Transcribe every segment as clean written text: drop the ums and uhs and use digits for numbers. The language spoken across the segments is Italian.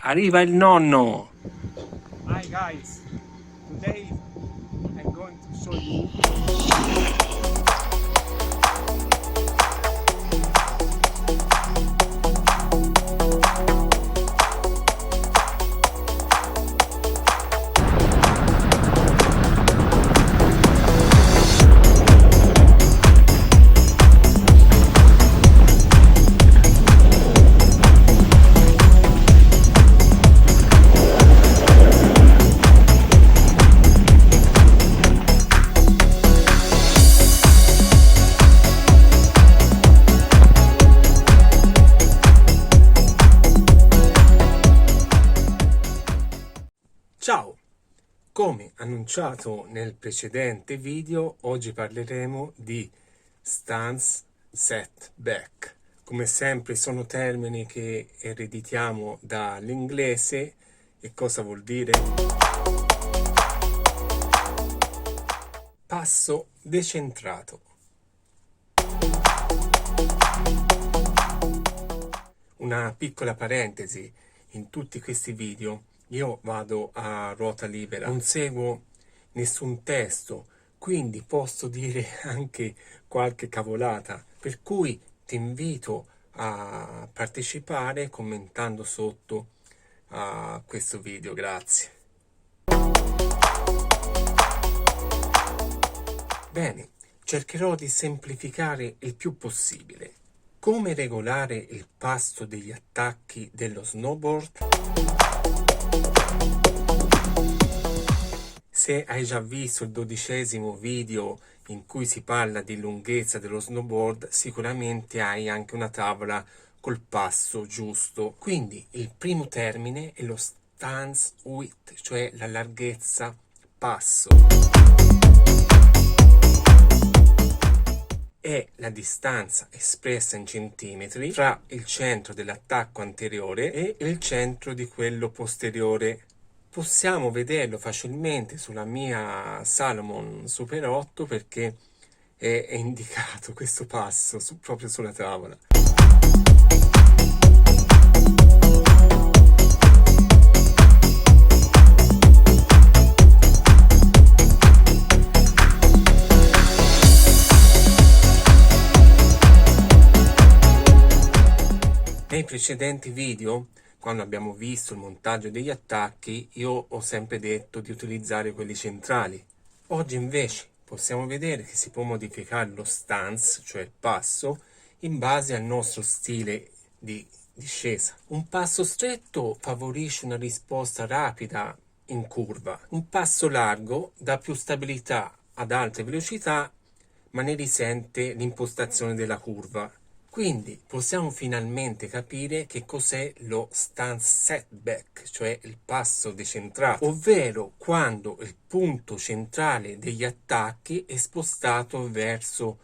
Arriva il nonno! Hi guys, today I'm going to show you Ciao! Come annunciato nel precedente video, oggi parleremo di stance setback. Come sempre sono termini che ereditiamo dall'inglese. E cosa vuol dire? Passo decentrato. Una piccola parentesi: in tutti questi video io vado a ruota libera, non seguo nessun testo, quindi posso dire anche qualche cavolata, per cui ti invito a partecipare commentando sotto a questo video. Grazie. Bene, cercherò di semplificare il più possibile. Come regolare il passo degli attacchi dello snowboard? Se hai già visto il 12° video in cui si parla di lunghezza dello snowboard, sicuramente hai anche una tavola col passo giusto. Quindi il primo termine è lo stance width, cioè la larghezza passo. È la distanza espressa in centimetri tra il centro dell'attacco anteriore e il centro di quello posteriore. Possiamo vederlo facilmente sulla mia Salomon Super 8 perché è indicato questo passo proprio sulla tavola. Nei precedenti video, quando abbiamo visto il montaggio degli attacchi, io ho sempre detto di utilizzare quelli centrali. Oggi invece possiamo vedere che si può modificare lo stance, cioè il passo, in base al nostro stile di discesa. Un passo stretto favorisce una risposta rapida in curva. Un passo largo dà più stabilità ad alte velocità, ma ne risente l'impostazione della curva. Quindi possiamo finalmente capire che cos'è lo stance setback, cioè il passo decentrato, ovvero quando il punto centrale degli attacchi è spostato verso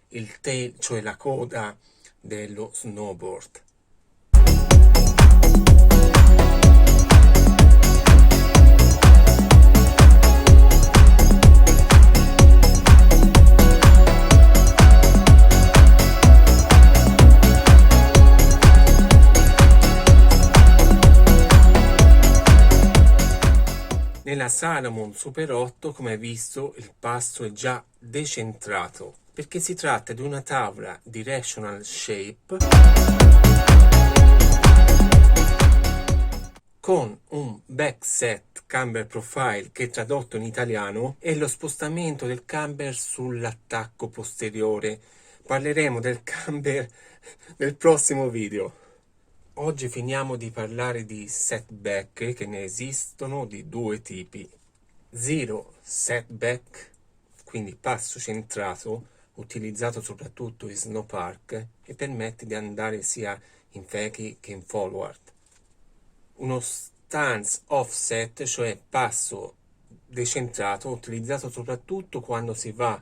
il tail, cioè la coda dello snowboard. Nella Salomon Super 8, come hai visto, il passo è già decentrato, perché si tratta di una tavola directional shape con un backset camber profile che tradotto in italiano è lo spostamento del camber sull'attacco posteriore. Parleremo del camber nel prossimo video. Oggi finiamo di parlare di setback, che ne esistono di due tipi. Zero setback, quindi passo centrato, utilizzato soprattutto in snowpark e permette di andare sia in fakie che in forward. Uno stance offset, cioè passo decentrato, utilizzato soprattutto quando si va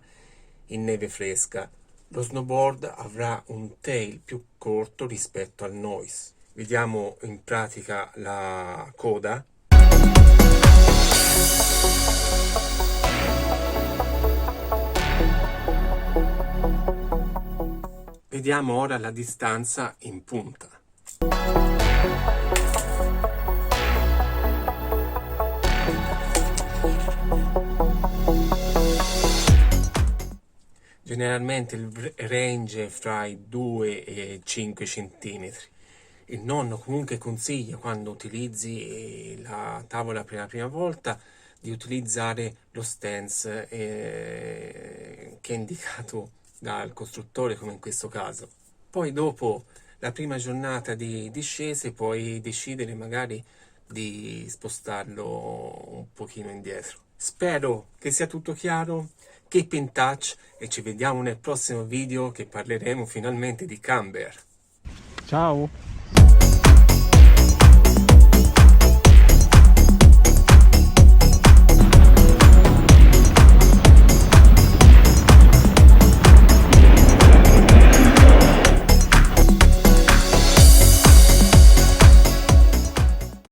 in neve fresca. Lo snowboard avrà un tail più corto rispetto al noise. Vediamo in pratica la coda. Vediamo ora la distanza in punta. Generalmente il range è fra i 2 e i 5 cm. Il nonno comunque consiglia, quando utilizzi la tavola per la prima volta, di utilizzare lo stance che è indicato dal costruttore, come in questo caso. Poi dopo la prima giornata di discese puoi decidere magari di spostarlo un pochino indietro. Spero che sia tutto chiaro. Keep in touch e ci vediamo nel prossimo video, che parleremo finalmente di camber. Ciao!